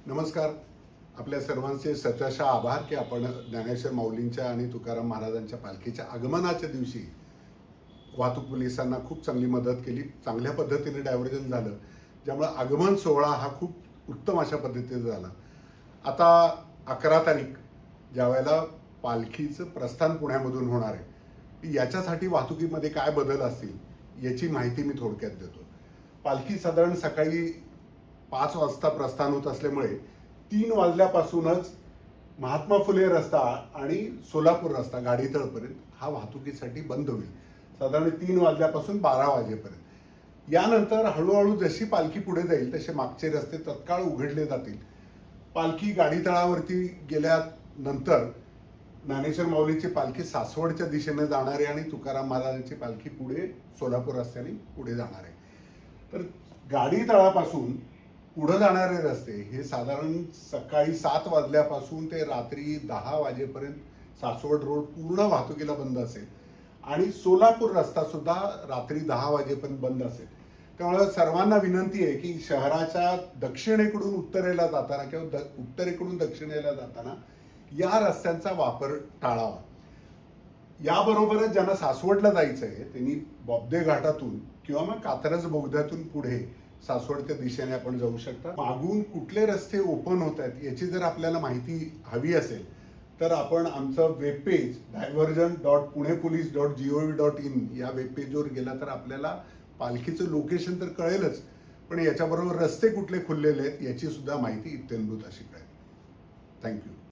नमस्कार. आपल्या सर्वांचे सतशः आभार की आपण ज्ञानेश्वर माऊलींच्या आणि तुकाराम महाराजांच्या पालखीच्या आगमनाच्या दिवशी वाहतूक पोलिसांना खूप चांगली मदत केली. चांगल्या पद्धतीने डायव्हर्जन झालं, ज्यामुळे आगमन सोहळा हा खूप उत्तम अशा पद्धतीने झाला. आता 11 तारीख ज्यावेळेला पालखीचं प्रस्थान पुण्यामधून होणार आहे, याच्यासाठी वाहतुकीमध्ये काय बदल असतील याची माहिती मी थोडक्यात देतो. पालखी साधारण सकाळी 5 वाजता प्रस्थान होत असल्यामुळे 3 वाजल्यापासूनच महात्मा फुले रस्ता आणि सोलापूर रस्ता गाडीतळपर्यंत हा वाहतुकीसाठी बंद होईल, साधारण 3 वाजल्यापासून 12 वाजेपर्यंत. यानंतर हळूहळू जशी पालखी पुढे जाईल तसे मागचे रस्ते तत्काळ उघडले जातील. पालखी गाडीतळावरती गेल्यानंतर ज्ञानेश्वर माऊलीची पालखी सासवडच्या दिशेने जाणार आहे आणि तुकाराम महाराजांची पालखी पुढे सोलापूर रस्त्याने पुढे जाणार आहे. तर गाडीतळापासून पुढे जाणारे रस्ते हे साधारण सकाळी 7 वाजल्यापासून ते रात्री 10 वाजेपर्यंत सासवड रोड पूर्ण वाहतुकीला बंद असेल आणि सोलापूर रस्ता सुद्धा रात्री 10 वाजेपर्यंत बंद असेल. त्यामुळे सर्वांना विनंती आहे की शहराच्या दक्षिणेकडून उत्तरेला जाताना किंवा उत्तरेकडून दक्षिणेला जाताना या रस्त्यांचा वापर टाळावा. याबरोबरच ज्यांना सासवडला जायचं आहे त्यांनी बॉब्दे घाटातून किंवा मग कात्रज बोगद्यातून पुढे सासवडच्या दिशेने आपण जाऊ शकता. मागून कुठले रस्ते ओपन होत आहेत याची जर आपल्याला माहिती हवी असेल तर आपण आमचं वेबपेज diversion.punepolice.gov.in या वेबपेजवर गेला तर आपल्याला पालखीचं लोकेशन तर कळेलच, पण याच्याबरोबर रस्ते कुठले खुललेले आहेत याची सुद्धा माहिती इत्यंभूत अशी कळेल. थँक्यू.